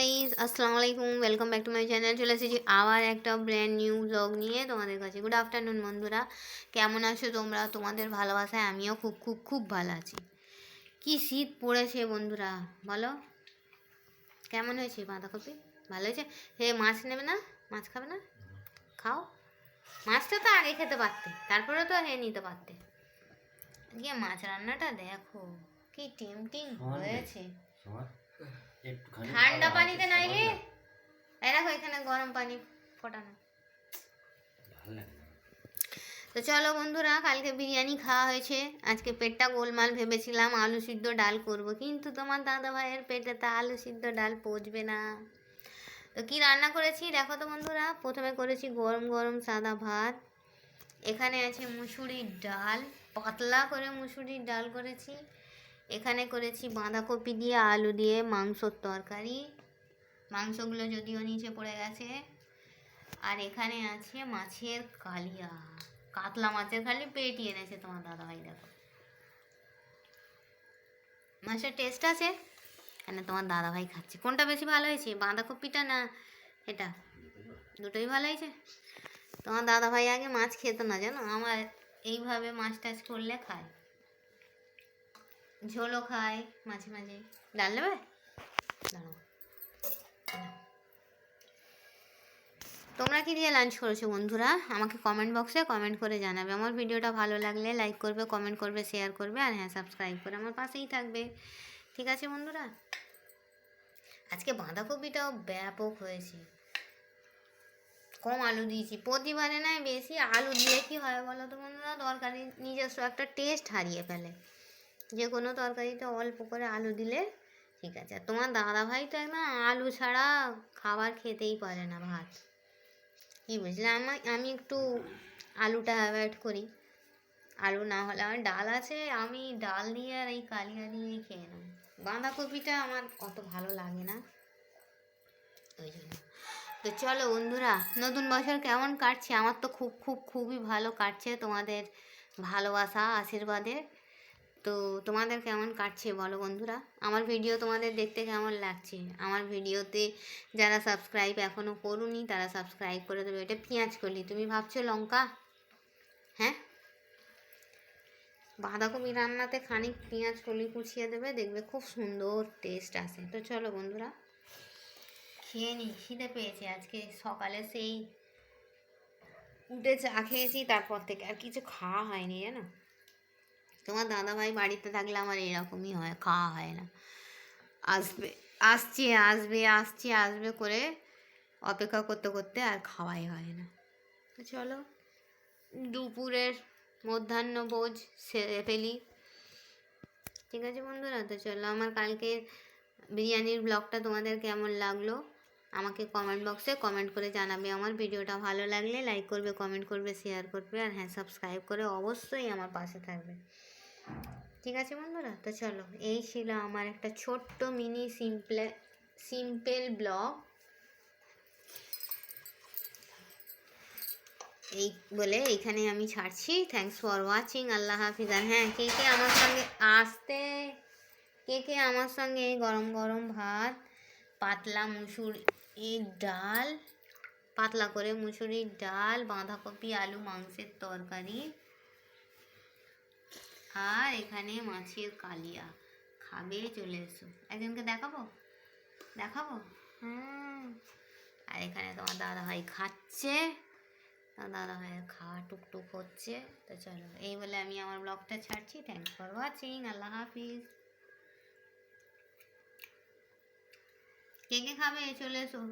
Guys, আসসালামু আলাইকুম। Welcome back to my channel. চলে এসেছি আবার একটা ব্র্যান্ড নিউ ব্লগ নিয়ে তোমাদের কাছে। গুড আফটারনুন বন্ধুরা, কেমন আছো তোমরা? তোমাদের ভালোবাসায় আমিও খুব খুব খুব ভালো আছি। কি শীত পড়েছে বন্ধুরা, বলো কেমন হয়েছে বাঁধাকপি? ভালো হয়েছে? হে, মাছ নেবে না? মাছ খাবে না? খাও। মাছটা তো আগে খেতে পারতে, তারপরে তো হে নিতে পারতে। গিয়ে মাছ রান্নাটা দেখো কি টেম্পটিং হয়েছে। ঠান্ডা পানিতে নাইলে এই দেখো এখানে গরম পানি ফোটানো। তো চলো বন্ধুরা, কালকে বিরিয়ানি খাওয়া হয়েছে, আজকে পেটটা গোলমাল। ভেবেছিলাম আলু সিদ্ধ ডাল করব, কিন্তু তোমার দাদা ভাইয়ের পেটে তা আলু সিদ্ধ ডাল পচবে না। তো কি রান্না করেছি দেখো তো বন্ধুরা। প্রথমে করেছি গরম গরম সাদা ভাত, এখানে আছে মুসুরির ডাল, পাতলা করে মুসুরির ডাল করেছি। এখানে করেছি বাঁধাকপি দিয়ে আলু দিয়ে মাংসর তরকারি, মাংসগুলো যদিও নিচে পড়ে গেছে। আর এখানে আছে মাছের কালিয়া, কাতলা মাছের খালি পেটি এনেছে তোমার দাদাভাই। দেখো মাছের টেস্ট আছে, এখানে তোমার দাদাভাই খাচ্ছে। কোনটা বেশি ভালো হয়েছে, বাঁধাকপিটা না এটা? দুটোই ভালো হয়েছে। তোমার দাদাভাই আগে মাছ খেত না জানো, আমার এইভাবে মাছ টাছ করলে খায়, ঝোলও খায় মাঝে মাঝে। ডাল নেবে? দাঁড়াও, তোমরা কি দিয়ে লাঞ্চ করেছো বন্ধুরা? আমাকে কমেন্ট বক্সে কমেন্ট করে জানাবে। আমার ভিডিওটা ভালো লাগলে লাইক করবে, কমেন্ট করবে, শেয়ার করবে, আর হ্যাঁ, সাবস্ক্রাইব করে আমার পাশেই থাকবে। ঠিক আছে বন্ধুরা, আজকে বাঁধাকপিটাও ব্যাপক হয়েছে, কম আলু দিয়েছি। প্রতিবারে নয়, বেশি আলু দিলে কি হয় বলো তো বন্ধুরা, তরকারি নিজস্ব একটা টেস্ট হারিয়ে ফেলে। যে কোনো তরকারিতে অল্প করে আলু দিলে ঠিক আছে। আর তোমার দাদাভাই তো একদম আলু ছাড়া খাবার খেতেই পারে না, ভাত। কী বুঝলে, আমি একটু আলুটা অ্যাভয়েড করি। আলু না হলে আমার ডাল আছে, আমি ডাল দিয়ে আর এই কালিয়া দিয়েই খেয়ে নেব। বাঁধাকপিটা আমার অত ভালো লাগে না, ওই জন্য। তো চলো বন্ধুরা, নতুন বছর কেমন কাটছে? আমার তো খুব খুব খুবই ভালো কাটছে তোমাদের ভালোবাসা আশীর্বাদে। তো তোমাদের কেমন কাটছে বলো বন্ধুরা? আমার ভিডিও তোমাদের দেখতে কেমন লাগছে? আমার ভিডিওতে যারা সাবস্ক্রাইব এখনও করুনি তারা সাবস্ক্রাইব করে দেবে। এটা পেঁয়াজ কলি, তুমি ভাবছো লঙ্কা? হ্যাঁ, বাঁধাকপি রান্নাতে খানিক পেঁয়াজ কলি কুচিয়ে দেবে, দেখবে খুব সুন্দর টেস্ট আসে। তো চলো বন্ধুরা, খেয়ে নিই, খিদে পেয়েছে। আজকে সকালে সেই উঠে চা খেয়েছি, তারপর থেকে আর কিছু খাওয়া হয়নি জানো। তোমার দাদাভাই বাড়িতে থাকলে আমার এরকমই হয়, খাওয়া হয় না। আসবে, আসছে, আসবে, আসছে, আসবে করে অপেক্ষা করতে করতে আর খাওয়াই হয় না। তো চলো, দুপুরের মধ্যাহ্নভোজ সেরে ফেলি। ঠিক আছে বন্ধুরা, তো চলো, আমার কালকে বিরিয়ানির ব্লগটা তোমাদের কেমন লাগলো আমাকে কমেন্ট বক্সে কমেন্ট করে জানাবে। আমার ভিডিওটা ভালো লাগলে লাইক করবে, কমেন্ট করবে, শেয়ার করবে, আর হ্যাঁ, সাবস্ক্রাইব করে অবশ্যই আমার পাশে থাকবে। ঠিক আছে বন্ধুরা, তো চলো, এই ছিল আমার একটা ছোট্ট মিনি সিম্পল ব্লগ। এই বলে এইখানে আমি ছাড়ছি। থ্যাংকস ফর ওয়াচিং, আল্লাহ হাফিজ। আর হ্যাঁ, কে কে আমার সঙ্গে কে আমার সঙ্গে এই গরম গরম ভাত, পাতলা মুসুরির ডাল, পাতলা করে মুসুরির ডাল, বাঁধাকপি আলু মাংসের তরকারি, আর এখানে মাছের কালিয়া খাবে, চলে এসো। একজনকে দেখাবো। আর এখানে তোমার দাদাভাই খাচ্ছে, দাদাভাইয়ের খাওয়া টুকটুক হচ্ছে। তো চলো, এই বলে আমি আমার ব্লগটা ছাড়ছি। থ্যাংকস ফর ওয়াচিং, আল্লাহ হাফিজ। কে কে খাবে চলে এসো।